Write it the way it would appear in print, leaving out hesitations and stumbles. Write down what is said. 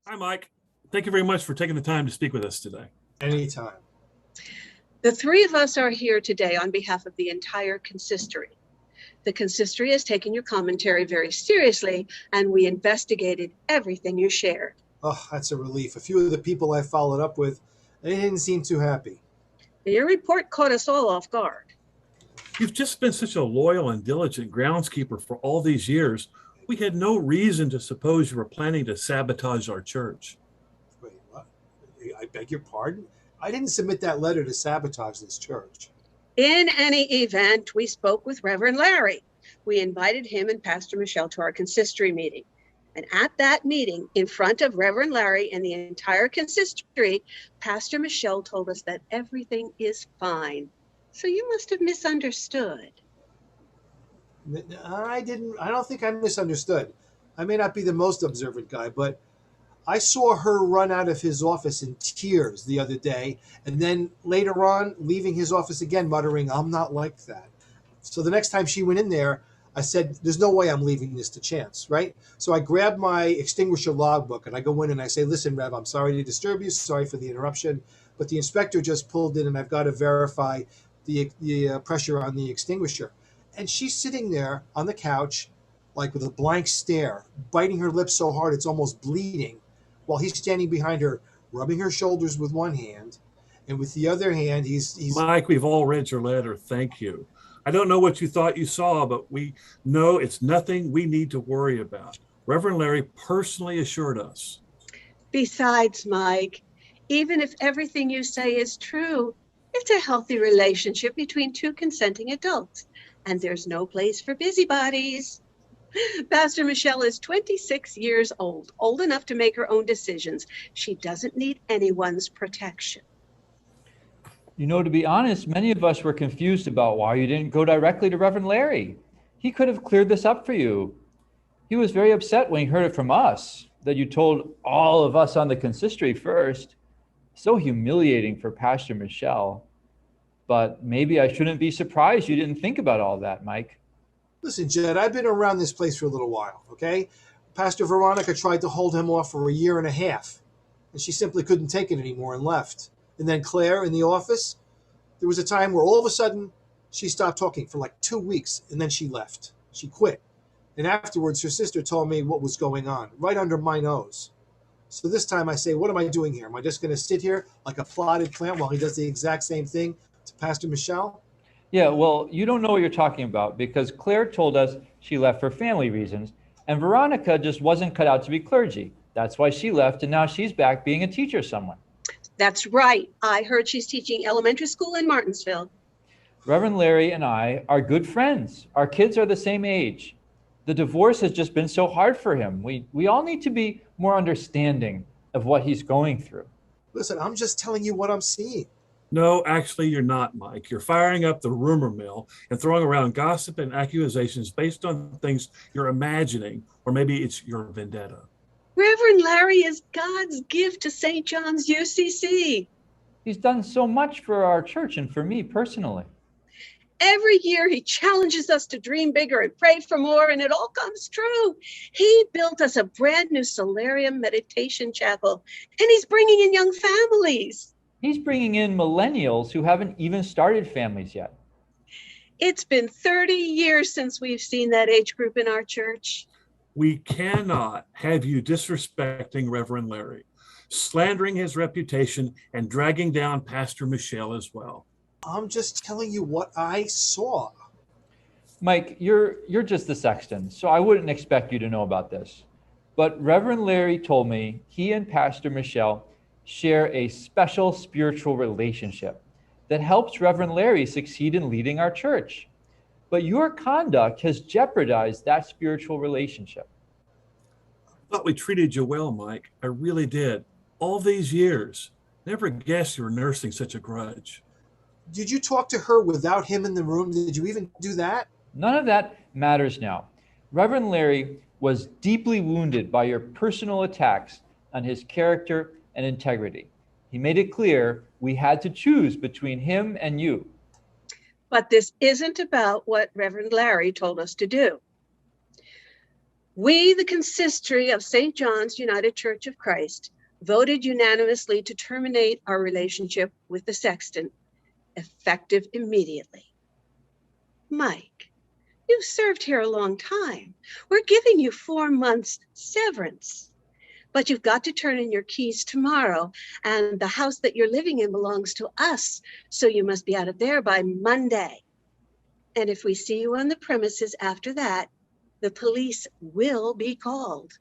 Hi, Mike. Thank you very much for taking the time to speak with us today. Anytime. The three of us are here today on behalf of the entire consistory. The consistory has taken your commentary very seriously, and we investigated everything you shared. Oh, that's a relief. A few of the people I followed up with, they didn't seem too happy. Your report caught us all off guard. You've just been such a loyal and diligent groundskeeper for all these years. We had no reason to suppose you were planning to sabotage our church. Wait, what? I beg your pardon? I didn't submit that letter to sabotage this church. In any event, we spoke with Reverend Larry. We invited him and Pastor Michelle to our consistory meeting. And at that meeting, in front of Reverend Larry and the entire consistory, Pastor Michelle told us that everything is fine. So you must have misunderstood. I don't think I misunderstood. I may not be the most observant guy, but I saw her run out of his office in tears the other day, and then later on, leaving his office again, muttering, "I'm not like that." So the next time she went in there, I said, "There's no way I'm leaving this to chance," right? So I grabbed my extinguisher logbook, and I go in and I say, "Listen, Rev, I'm sorry to disturb you. Sorry for the interruption, but the inspector just pulled in, and I've got to verify the pressure on the extinguisher." And she's sitting there on the couch, like with a blank stare, biting her lips so hard it's almost bleeding, while he's standing behind her, rubbing her shoulders with one hand, and with the other hand, he's Mike, we've all read your letter. Thank you. I don't know what you thought you saw, but we know it's nothing we need to worry about. Reverend Larry personally assured us. Besides, Mike, even if everything you say is true, it's a healthy relationship between two consenting adults, and there's no place for busybodies. Pastor Michelle is 26 years old enough to make her own decisions. She doesn't need anyone's protection. You know, to be honest, many of us were confused about why you didn't go directly to Reverend Larry. He could have cleared this up for you. He was very upset when he heard it from us, that you told all of us on the consistory first. So humiliating for Pastor Michelle. But maybe I shouldn't be surprised you didn't think about all that, Mike. Listen, Jed, I've been around this place for a little while, okay? Pastor Veronica tried to hold him off for a year and a half, and she simply couldn't take it anymore and left. And then Claire in the office, there was a time where all of a sudden she stopped talking for like 2 weeks, and then she left. She quit. And afterwards, her sister told me what was going on, right under my nose. So this time I say, what am I doing here? Am I just going to sit here like a plotted plant while he does the exact same thing to Pastor Michelle? Yeah, well, you don't know what you're talking about because Claire told us she left for family reasons, and Veronica just wasn't cut out to be clergy. That's why she left, and now she's back being a teacher somewhere. That's right. I heard she's teaching elementary school in Martinsville. Reverend Larry and I are good friends. Our kids are the same age. The divorce has just been so hard for him. We all need to be more understanding of what he's going through. Listen, I'm just telling you what I'm seeing. No, actually, you're not, Mike. You're firing up the rumor mill and throwing around gossip and accusations based on things you're imagining, or maybe it's your vendetta. Reverend Larry is God's gift to St. John's UCC. He's done so much for our church and for me personally. Every year he challenges us to dream bigger and pray for more, and it all comes true. He built us a brand new solarium meditation chapel, and he's bringing in young families. He's bringing in millennials who haven't even started families yet. It's been 30 years since we've seen that age group in our church. We cannot have you disrespecting Reverend Larry, slandering his reputation, and dragging down Pastor Michelle as well. I'm just telling you what I saw. Mike, you're just the sexton, so I wouldn't expect you to know about this. But Reverend Larry told me he and Pastor Michelle share a special spiritual relationship that helps Reverend Larry succeed in leading our church. But your conduct has jeopardized that spiritual relationship. I thought we treated you well, Mike. I really did. All these years. Never guessed you were nursing such a grudge. Did you talk to her without him in the room? Did you even do that? None of that matters now. Reverend Larry was deeply wounded by your personal attacks on his character and integrity. He made it clear we had to choose between him and you. But this isn't about what Reverend Larry told us to do. We, the consistory of St. John's United Church of Christ, voted unanimously to terminate our relationship with the sexton, effective immediately. Mike, you've served here a long time. We're giving you 4 months severance. But you've got to turn in your keys tomorrow, and the house that you're living in belongs to us, so you must be out of there by Monday. And if we see you on the premises after that, the police will be called.